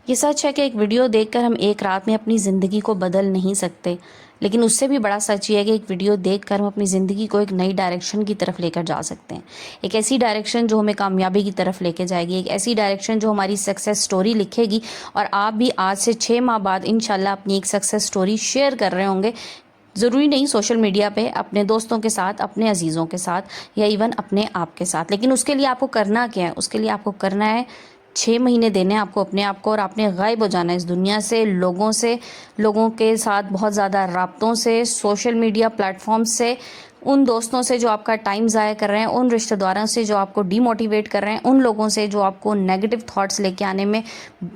ये सच है कि एक वीडियो देखकर हम एक रात में अपनी ज़िंदगी को बदल नहीं सकते, लेकिन उससे भी बड़ा सच ये है कि एक वीडियो देखकर हम अपनी ज़िंदगी को एक नई डायरेक्शन की तरफ लेकर जा सकते हैं। एक ऐसी डायरेक्शन जो हमें कामयाबी की तरफ लेके जाएगी, एक ऐसी डायरेक्शन जो हमारी सक्सेस स्टोरी लिखेगी। और आप भी आज से 6 माह बाद इंशाल्लाह अपनी एक सक्सेस स्टोरी शेयर कर रहे होंगे। ज़रूरी नहीं सोशल मीडिया पे, अपने दोस्तों के साथ, अपने अजीज़ों के साथ या इवन अपने आप के साथ। लेकिन उसके लिए आपको करना क्या है? उसके लिए आपको करना है 6 महीने देने हैं आपको अपने आप को, और आपने गायब हो जाना है इस दुनिया से, लोगों के साथ बहुत ज़्यादा राब्तों से, सोशल मीडिया प्लेटफॉर्म से, उन दोस्तों से जो आपका टाइम ज़ाया कर रहे हैं, उन रिश्तेदारों से जो आपको डीमोटिवेट कर रहे हैं, उन लोगों से जो आपको नेगेटिव थॉट्स लेके आने में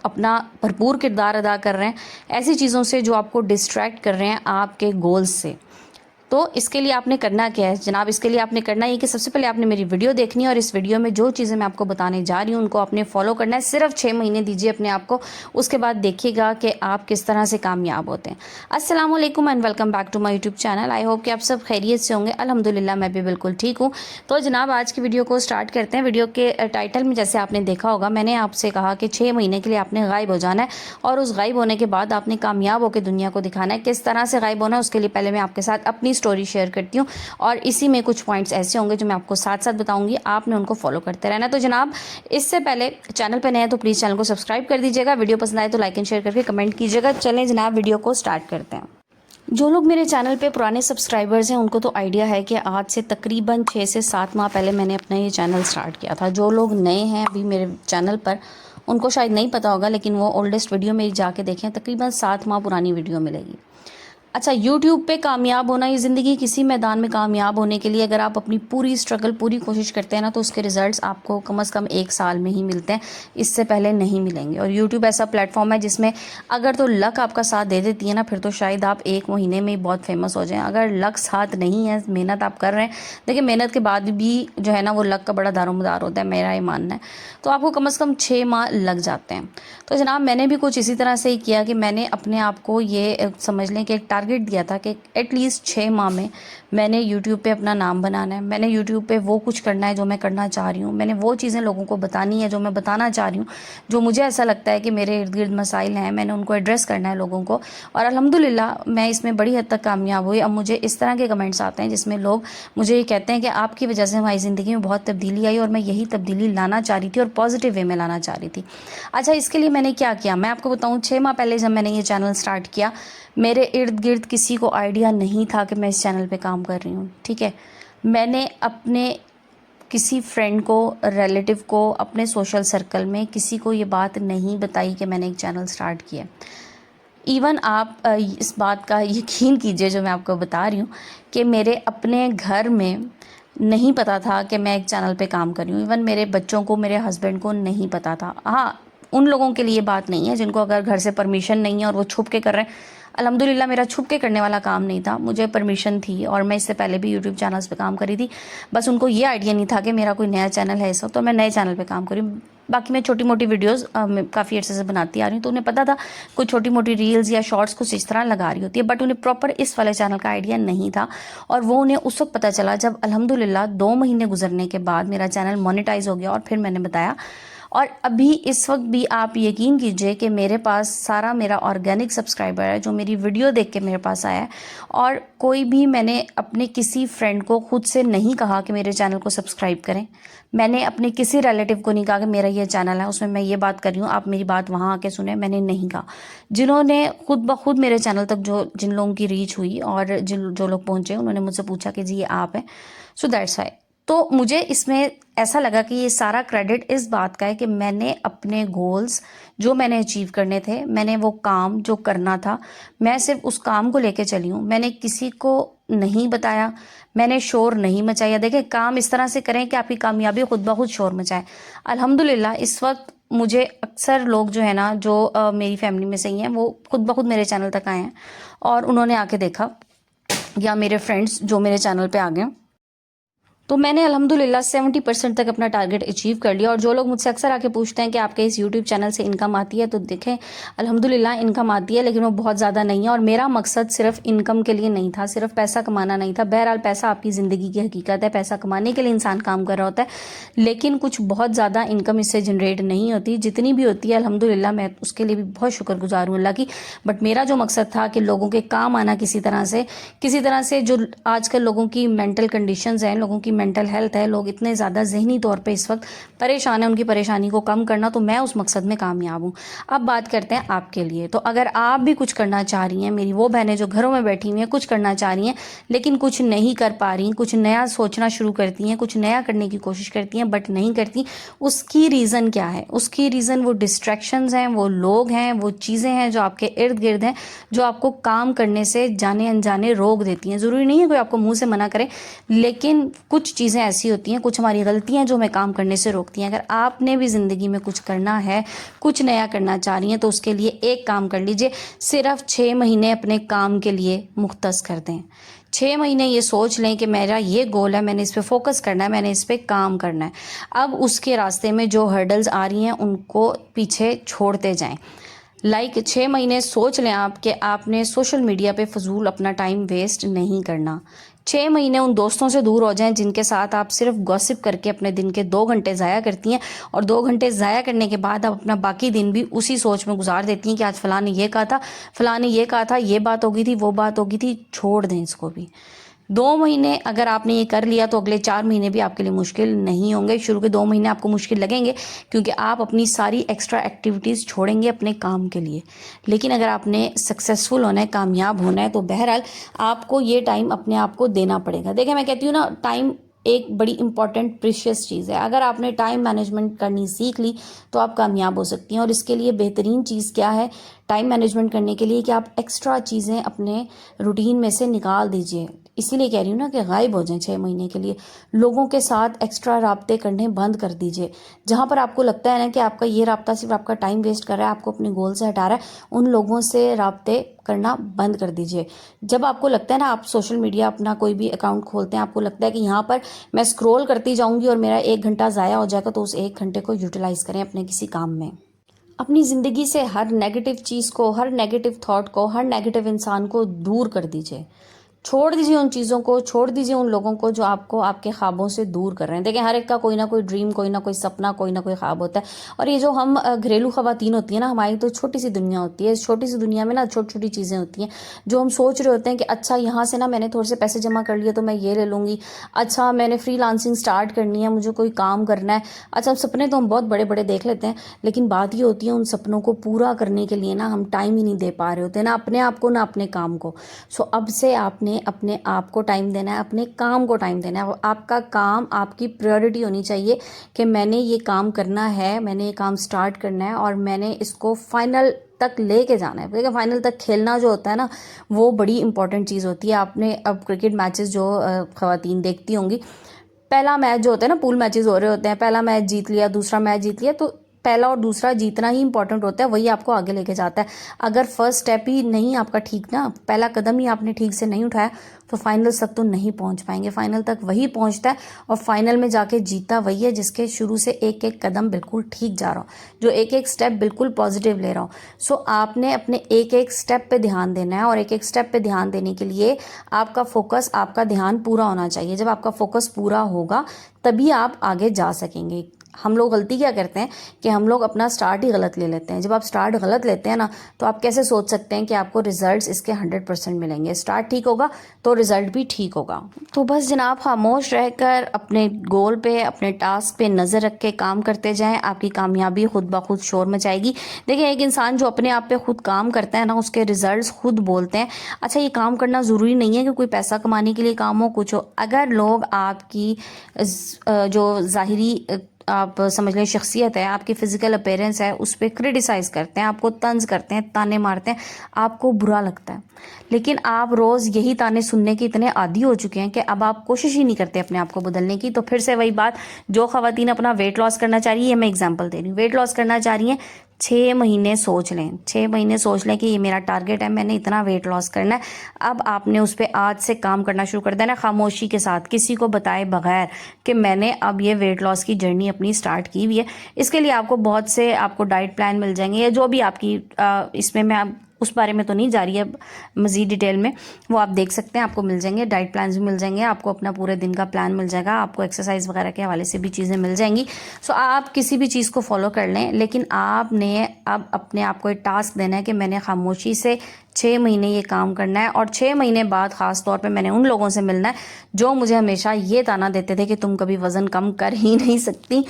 अपना भरपूर किरदार अदा कर रहे हैं, ऐसी चीज़ों से जो आपको डिस्ट्रैक्ट कर रहे हैं आपके गोल्स से। तो इसके लिए आपने करना क्या है जनाब? इसके लिए आपने करना है कि सबसे पहले आपने मेरी वीडियो देखनी है, और इस वीडियो में जो चीज़ें मैं आपको बताने जा रही हूँ उनको आपने फॉलो करना है। सिर्फ 6 महीने दीजिए अपने आप को, उसके बाद देखिएगा कि आप किस तरह से कामयाब होते हैं। अस्सलाम वालेकुम and welcome back to my YouTube channel. I hope कि आप सब खैरियत से होंगे। अल्हम्दुलिल्लाह मैं भी बिल्कुल ठीक हूँ। तो जनाब आज की वीडियो को स्टार्ट करते हैं। वीडियो के टाइटल में जैसे आपने देखा होगा, मैंने आपसे कहा कि 6 महीने के लिए आपने गायब हो जाना है, और उस गायब होने के बाद आपने कामयाब होकर दुनिया को दिखाना है। किस तरह से गायब होना है उसके लिए पहले मैं आपके साथ अपनी स्टोरी शेयर करती हूँ, और इसी में कुछ पॉइंट्स ऐसे होंगे जो मैं आपको साथ साथ बताऊंगी, आपने उनको फॉलो करते रहना। तो जनाब इससे पहले चैनल पे नए हैं तो प्लीज़ चैनल को सब्सक्राइब कर दीजिएगा, वीडियो पसंद आए तो लाइक एंड शेयर करके कमेंट कीजिएगा। चलें जनाब वीडियो को स्टार्ट करते हैं। जो लोग मेरे चैनल पे पुराने सब्सक्राइबर्स हैं उनको तो आइडिया है कि आज से तकरीबन 6 से 7 माह पहले मैंने अपना ये चैनल स्टार्ट किया था। जो लोग नए हैं अभी मेरे चैनल पर, उनको शायद नहीं पता होगा, लेकिन वो ओल्डेस्ट वीडियो मेरी जाके देखें, तकरीबन 7 माह पुरानी वीडियो मिलेगी। अच्छा, यूट्यूब पे कामयाब होना, ये ज़िंदगी किसी मैदान में कामयाब होने के लिए अगर आप अपनी पूरी स्ट्रगल, पूरी कोशिश करते हैं ना, तो उसके रिजल्ट्स आपको कम से कम 1 साल में ही मिलते हैं, इससे पहले नहीं मिलेंगे। और यूट्यूब ऐसा प्लेटफॉर्म है जिसमें अगर तो लक आपका साथ दे देती है ना, फिर तो शायद आप 1 महीने में ही बहुत फेमस हो जाएं। अगर लक साथ नहीं है, मेहनत आप कर रहे हैं, देखिए मेहनत के बाद भी जो है ना वो लक का बड़ा दारोमदार होता है, मेरा ये मानना है। तो आपको कम से कम 6 माह लग जाते हैं। तो जनाब मैंने भी कुछ इसी तरह से ही किया कि मैंने अपने आप को ये समझ लें कि एक टारगेट दिया था कि एटलीस्ट 6 माह में मैंने यूट्यूब पे अपना नाम बनाना है, मैंने यूट्यूब पे वो कुछ करना है जो मैं करना चाह रही हूँ, मैंने वो चीज़ें लोगों को बतानी है जो मैं बताना चाह रही हूँ, जो मुझे ऐसा लगता है कि मेरे इर्द गिर्द मसाइल हैं, मैंने उनको एड्रेस करना है लोगों को। और अल्हम्दुलिल्लाह मैं इसमें बड़ी हद तक कामयाब हुई। अब मुझे इस तरह के कमेंट्स आते हैं जिसमें लोग मुझे ये कहते हैं कि आपकी वजह से हमारी ज़िंदगी में बहुत तब्दीली आई, और मैं यही तब्दीली लाना चाह रही थी और पॉजिटिव वे में लाना चाह रही थी। अच्छा, इसके लिए मैंने क्या किया मैं आपको बताऊं। 6 माह पहले जब मैंने ये चैनल स्टार्ट किया, मेरे इर्द गिर्द किसी को आइडिया नहीं था कि मैं इस चैनल पे काम कर रही हूँ। ठीक है, मैंने अपने किसी फ्रेंड को, रिलेटिव को, अपने सोशल सर्कल में किसी को ये बात नहीं बताई कि मैंने एक चैनल स्टार्ट किया। इवन आप इस बात का यकीन कीजिए जो मैं आपको बता रही हूँ कि मेरे अपने घर में नहीं पता था कि मैं एक चैनल पे काम कर रही हूँ। इवन मेरे बच्चों को, मेरे हस्बैंड को नहीं पता था। हाँ, उन लोगों के लिए बात नहीं है जिनको अगर घर से परमिशन नहीं है और वो छुप के कर रहे हैं। अल्हम्दुलिल्लाह मेरा छुप के करने वाला काम नहीं था, मुझे परमिशन थी, और मैं इससे पहले भी यूट्यूब चैनल्स पे काम करी थी। बस उनको ये आइडिया नहीं था कि मेरा कोई नया चैनल है इस वक्त, तो मैं नए चैनल पे काम करी। बाकी मैं छोटी मोटी वीडियोस काफ़ी अर्से से बनाती आ रही हूँ, तो उन्हें पता था कोई छोटी मोटी रील्स या शॉर्ट्स कुछ इस तरह लगा रही होती है, बट उन्हें प्रॉपर इस वाले चैनल का आइडिया नहीं था। और वो उन्हें उस वक्त पता चला जब अल्हम्दुलिल्लाह 2 महीने गुजरने के बाद मेरा चैनल मोनेटाइज हो गया, और फिर मैंने बताया। और अभी इस वक्त भी आप यकीन कीजिए कि मेरे पास सारा मेरा ऑर्गेनिक सब्सक्राइबर है जो मेरी वीडियो देख के मेरे पास आया है। और कोई भी, मैंने अपने किसी फ्रेंड को खुद से नहीं कहा कि मेरे चैनल को सब्सक्राइब करें, मैंने अपने किसी रिलेटिव को नहीं कहा कि मेरा ये चैनल है उसमें मैं ये बात कर रही हूँ, आप मेरी बात वहाँ आके सुने, मैंने नहीं कहा। जिन्होंने खुद ब खुद मेरे चैनल तक जिन लोगों की रीच हुई और जो लोग पहुँचे, उन्होंने मुझसे पूछा कि जी ये आप हैं, सो दैट्स वाई। तो मुझे इसमें ऐसा लगा कि ये सारा क्रेडिट इस बात का है कि मैंने अपने गोल्स जो मैंने अचीव करने थे, मैंने वो काम जो करना था, मैं सिर्फ उस काम को लेके चली हूँ। मैंने किसी को नहीं बताया, मैंने शोर नहीं मचाया। देखें, काम इस तरह से करें कि आपकी कामयाबी खुद ब खुद शोर मचाए। अल्हम्दुलिल्लाह इस वक्त मुझे अक्सर लोग जो है ना, जो मेरी फैमिली में से ही हैं, वो खुद ब खुद मेरे चैनल तक आए हैं और उन्होंने आके देखा, या मेरे फ्रेंड्स जो मेरे चैनल पे आ गए, तो मैंने अल्हम्दुलिल्लाह 70% तक अपना टारगेट अचीव कर लिया। और जो लोग मुझसे अक्सर आके पूछते हैं कि आपके इस यूट्यूब चैनल से इनकम आती है, तो देखें अल्हम्दुलिल्लाह इनकम आती है, लेकिन वो बहुत ज़्यादा नहीं है। और मेरा मकसद सिर्फ इनकम के लिए नहीं था, सिर्फ पैसा कमाना नहीं था। बहरहाल पैसा आपकी ज़िंदगी की हकीकत है, पैसा कमाने के लिए इंसान काम कर रहा होता है, लेकिन कुछ बहुत ज़्यादा इनकम इससे जनरेट नहीं होती। जितनी भी होती है अल्हम्दुलिल्लाह मैं उसके लिए भी बहुत शुक्रगुजार हूँ अल्लाह की। बट मेरा जो मकसद था कि लोगों के काम आना किसी तरह से जो आजकल लोगों की मेंटल कंडीशंस हैं, लोगों की मेंटल हेल्थ है, लोग इतने ज़्यादा ज़हनी तौर पे इस वक्त परेशान हैं, उनकी परेशानी को कम करना, तो मैं उस मकसद में कामयाब हूँ। अब बात करते हैं आपके लिए। तो अगर आप भी कुछ करना चाह रही हैं, मेरी वो बहनें जो घरों में बैठी हुई हैं कुछ करना चाह रही हैं लेकिन कुछ नहीं कर पा रही, कुछ नया सोचना शुरू करती हैं, कुछ नया करने की कोशिश करती हैं बट नहीं करती, उसकी रीज़न क्या है? उसकी रीज़न वो डिस्ट्रैक्शंस हैं, वो लोग हैं, वो चीज़ें हैं जो आपके इर्द गिर्द हैं, जो आपको काम करने से जाने अनजाने रोक देती हैं। ज़रूरी नहीं है कोई आपको मुंह से मना करे, लेकिन कुछ चीज़ें ऐसी होती हैं, कुछ हमारी गलतियां जो हमें काम करने से रोकती हैं। अगर आपने भी ज़िंदगी में कुछ करना है, कुछ नया करना चाह रही हैं, तो उसके लिए एक काम कर लीजिए, सिर्फ 6 महीने अपने काम के लिए मुख्तस कर दें। 6 महीने ये सोच लें कि मेरा ये गोल है, मैंने इस पे फोकस करना है, मैंने इस पे काम करना है। अब उसके रास्ते में जो हर्डल्स आ रही हैं उनको पीछे छोड़ते जाएं। 6 महीने सोच लें आप कि आपने सोशल मीडिया पे फजूल अपना टाइम वेस्ट नहीं करना। 6 महीने उन दोस्तों से दूर हो जाएं जिनके साथ आप सिर्फ गॉसिप करके अपने दिन के 2 घंटे ज़ाया करती हैं, और 2 घंटे ज़ाया करने के बाद आप अपना बाकी दिन भी उसी सोच में गुजार देती हैं कि आज फ़लाँ ने ये कहा था, फ़लाँ ने ये कहा था, ये बात होगी थी, वो बात होगी थी। छोड़ दें इसको भी। 2 महीने अगर आपने ये कर लिया तो अगले 4 महीने भी आपके लिए मुश्किल नहीं होंगे। शुरू के 2 महीने आपको मुश्किल लगेंगे क्योंकि आप अपनी सारी एक्स्ट्रा एक्टिविटीज़ छोड़ेंगे अपने काम के लिए। लेकिन अगर आपने सक्सेसफुल होना है, कामयाब होना है, तो बहरहाल आपको ये टाइम अपने आप को देना पड़ेगा। देखिए मैं कहती हूँ ना, टाइम एक बड़ी इंपॉर्टेंट प्रीशियस चीज़ है। अगर आपने टाइम मैनेजमेंट करनी सीख ली तो आप कामयाब हो सकती हैं। और इसके लिए बेहतरीन चीज़ क्या है टाइम मैनेजमेंट करने के लिए, कि आप एक्स्ट्रा चीज़ें अपने रूटीन में से निकाल दीजिए। इसीलिए कह रही हूँ ना कि गायब हो जाएं 6 महीने के लिए। लोगों के साथ एक्स्ट्रा राब्ते करने बंद कर दीजिए। जहाँ पर आपको लगता है ना कि आपका ये राब्ता सिर्फ आपका टाइम वेस्ट कर रहा है, आपको अपने गोल से हटा रहा है, उन लोगों से राब्ते करना बंद कर दीजिए। जब आपको लगता है ना, आप सोशल मीडिया अपना कोई भी अकाउंट खोलते हैं, आपको लगता है कि यहाँ पर मैं स्क्रॉल करती जाऊँगी और मेरा 1 घंटा ज़ाया हो जाएगा, तो उस 1 घंटे को यूटिलाइज़ करें अपने किसी काम में। अपनी ज़िंदगी से हर नेगेटिव चीज़ को, हर नेगेटिव थॉट को, हर नेगेटिव इंसान को दूर कर दीजिए। छोड़ दीजिए उन चीज़ों को, छोड़ दीजिए उन लोगों को जो आपको आपके ख्वाबों से दूर कर रहे हैं। देखिए हर एक का कोई ना कोई ड्रीम, कोई ना कोई सपना, कोई ना कोई ख्वाब होता है। और ये जो हम घरेलू ख़वातीन होती है ना, हमारी तो छोटी सी दुनिया होती है। इस छोटी सी दुनिया में ना छोटी छोटी चीज़ें होती हैं जो हम सोच रहे होते हैं कि अच्छा यहाँ से ना मैंने थोड़े से पैसे जमा कर लिए तो मैं ये ले लूँगी, अच्छा मैंने फ्रीलांसिंग स्टार्ट करनी है, मुझे कोई काम करना है। अच्छा सपने तो हम बहुत बड़े बड़े देख लेते हैं, लेकिन बात ये होती है उन सपनों को पूरा करने के लिए ना हम टाइम ही नहीं दे पा रहे होते, ना अपने आप को ना अपने काम को। सो अब से आपने अपने आप को टाइम देना है, अपने काम को टाइम देना है। आपका काम आपकी प्रायोरिटी होनी चाहिए कि मैंने ये काम करना है, मैंने ये काम स्टार्ट करना है और मैंने इसको फाइनल तक लेके जाना है। देखिए फाइनल तक खेलना जो होता है ना, वो बड़ी इंपॉर्टेंट चीज़ होती है। आपने अब क्रिकेट मैचेस जो ख़वातीन देखती होंगी, पहला मैच जो होता है ना, पूल मैचेस हो रहे होते हैं, पहला मैच जीत लिया, दूसरा मैच जीत लिया, तो पहला और दूसरा जीतना ही इंपॉर्टेंट होता है, वही आपको आगे लेके जाता है। अगर फर्स्ट स्टेप ही नहीं आपका ठीक ना, पहला कदम ही आपने ठीक से नहीं उठाया, तो फाइनल तक तो नहीं पहुंच पाएंगे। फाइनल तक वही पहुंचता है और फाइनल में जाके जीता वही है जिसके शुरू से एक एक कदम बिल्कुल ठीक जा रहा हो, जो एक एक स्टेप बिल्कुल पॉजिटिव ले रहा हो। सो आपने अपने एक एक स्टेप पे ध्यान देना है, और एक एक स्टेप पे ध्यान देने के लिए आपका फोकस, आपका ध्यान पूरा होना चाहिए। जब आपका फोकस पूरा होगा तभी आप आगे जा सकेंगे। हम लोग गलती क्या करते हैं कि हम लोग अपना स्टार्ट ही गलत ले लेते हैं। जब आप स्टार्ट गलत लेते हैं ना, तो आप कैसे सोच सकते हैं कि आपको रिजल्ट्स इसके 100% मिलेंगे। स्टार्ट ठीक होगा तो रिजल्ट भी ठीक होगा। तो बस जनाब, खामोश रहकर अपने गोल पे, अपने टास्क पे नज़र रख के काम करते जाएं, आपकी कामयाबी खुद ब खुद शोर मचाएगी। देखिए एक इंसान जो अपने आप पे खुद काम करता है ना, उसके रिजल्ट्स खुद बोलते हैं। अच्छा ये काम करना ज़रूरी नहीं है कि कोई पैसा कमाने के लिए काम हो, कुछ हो। अगर लोग आपकी जो ज़ाहिरी आप समझ लें शख्सियत है, आपकी फ़िज़िकल अपीयरेंस है, उस पर क्रिटिसाइज़ करते हैं, आपको तंज करते हैं, ताने मारते हैं, आपको बुरा लगता है, लेकिन आप रोज़ यही ताने सुनने के इतने आदी हो चुके हैं कि अब आप कोशिश ही नहीं करते अपने आप को बदलने की। तो फिर से वही बात, जो ख़वातीन अपना वेट लॉस करना चाह रही है, मैं एग्जांपल दे रही हूँ, वेट लॉस करना चाह रही हैं, 6 महीने सोच लें, 6 महीने सोच लें कि ये मेरा टारगेट है, मैंने इतना वेट लॉस करना है। अब आपने उस पर आज से काम करना शुरू कर देना, खामोशी के साथ, किसी को बताए बगैर कि मैंने अब ये वेट लॉस की जर्नी अपनी स्टार्ट की हुई है। इसके लिए आपको बहुत से आपको डाइट प्लान मिल जाएंगे, या जो भी आपकी इसमें मैं आप उस बारे में तो नहीं जा रही है मज़ीद डिटेल में, वो आप देख सकते हैं, आपको मिल जाएंगे। डाइट प्लान भी मिल जाएंगे, आपको अपना पूरे दिन का प्लान मिल जाएगा, आपको एक्सरसाइज वगैरह के हवाले से भी चीज़ें मिल जाएंगी। सो आप किसी भी चीज़ को फॉलो कर लें, लेकिन आपने अब अपने आप को एक टास्क देना है कि मैंने खामोशी से 6 महीने ये काम करना है, और 6 महीने बाद ख़ास तौर पे मैंने उन लोगों से मिलना है जो मुझे हमेशा ये ताना देते थे कि तुम कभी वज़न कम कर ही नहीं सकती।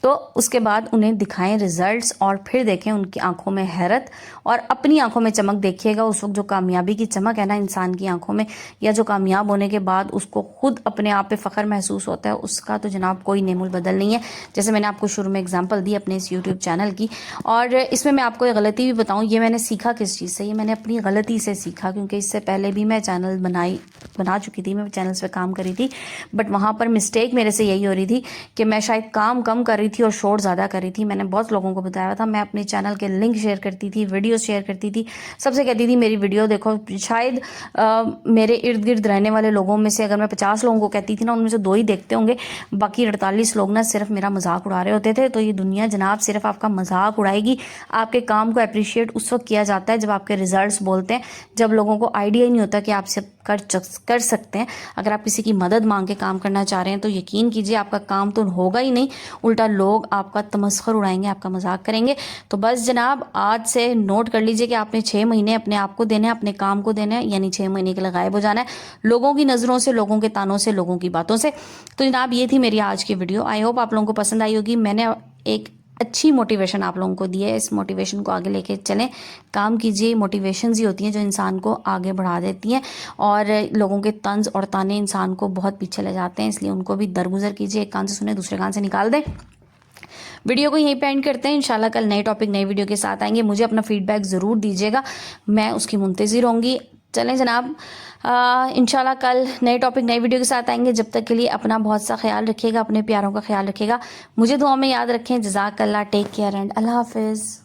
तो उसके बाद उन्हें दिखाएं रिजल्ट्स, और फिर देखें उनकी आंखों में हैरत और अपनी आंखों में चमक। देखिएगा उस वक्त जो कामयाबी की चमक है ना इंसान की आंखों में, या जो कामयाब होने के बाद उसको खुद अपने आप पे फ़ख्र महसूस होता है, उसका तो जनाब कोई नेमुल बदल नहीं है। जैसे मैंने आपको शुरू में एग्जांपल दी अपने इस यूट्यूब चैनल की, और इसमें मैं आपको एक गलती भी बताऊं, ये मैंने सीखा किस चीज़ से, ये मैंने अपनी गलती से सीखा, क्योंकि इससे पहले भी मैं चैनल बना चुकी थी, मैं चैनल्स पे काम करी थी, बट वहाँ पर मिस्टेक मेरे से यही हो रही थी कि मैं शायद काम कम कर रही थी और शोर ज़्यादा कर रही थी। मैंने बहुत लोगों को बताया था, मैं अपने चैनल के लिंक शेयर करती थी, वीडियो शेयर करती थी, सबसे कहती थी मेरी वीडियो देखो। शायद मेरे इर्द गिर्द रहने वाले लोगों में से अगर मैं 50 लोगों को कहती थी ना, उनमें से 2 ही देखते होंगे, बाकी 48 लोग ना सिर्फ मेरा मजाक उड़ा रहे होते थे। तो ये दुनिया जनाब सिर्फ आपका मजाक उड़ाएगी। आपके काम को अप्रिशिएट उस वक्त किया जाता है जब आपके रिजल्ट्स बोलते हैं, जब लोगों को आइडिया ही नहीं होता कि आप सब कर सकते हैं। अगर आप किसी की मदद मांग के काम करना चाह रहे हैं तो यकीन कीजिए आपका काम तो होगा ही नहीं, उल्टा लोग आपका तमस्खुर उड़ाएंगे, आपका मजाक करेंगे। तो बस जनाब आज से नोट कर लीजिए कि आपने 6 महीने अपने आप को देने हैं, अपने काम को देना है, यानी 6 महीने के लिए गायब हो जाना है लोगों की नज़रों से, लोगों के तानों से, लोगों की बातों से। तो जनाब ये थी मेरी आज की वीडियो, आई होप आप लोगों को पसंद आई होगी। मैंने एक अच्छी मोटिवेशन आप लोगों को दी है, इस मोटिवेशन को आगे लेके चलें, काम कीजिए। मोटिवेशंस ही होती हैं जो इंसान को आगे बढ़ा देती हैं, और लोगों के तंज और ताने इंसान को बहुत पीछे ले जाते हैं, इसलिए उनको भी दरगुजर कीजिए, एक कान से सुने दूसरे कान से निकाल दें। वीडियो को यहीं पे एंड करते हैं, इंशाल्लाह कल नए टॉपिक नई वीडियो के साथ आएंगे। मुझे अपना फीडबैक ज़रूर दीजिएगा, मैं उसकी मुंतज़िर होंगी। चलें जनाब, इंशाल्लाह कल नए टॉपिक नई वीडियो के साथ आएंगे। जब तक के लिए अपना बहुत सा ख्याल रखिएगा, अपने प्यारों का ख्याल रखिएगा, मुझे दुआ में याद रखें। जज़ाकल्लाह, टेक केयर एंड अल्लाह हाफिज़।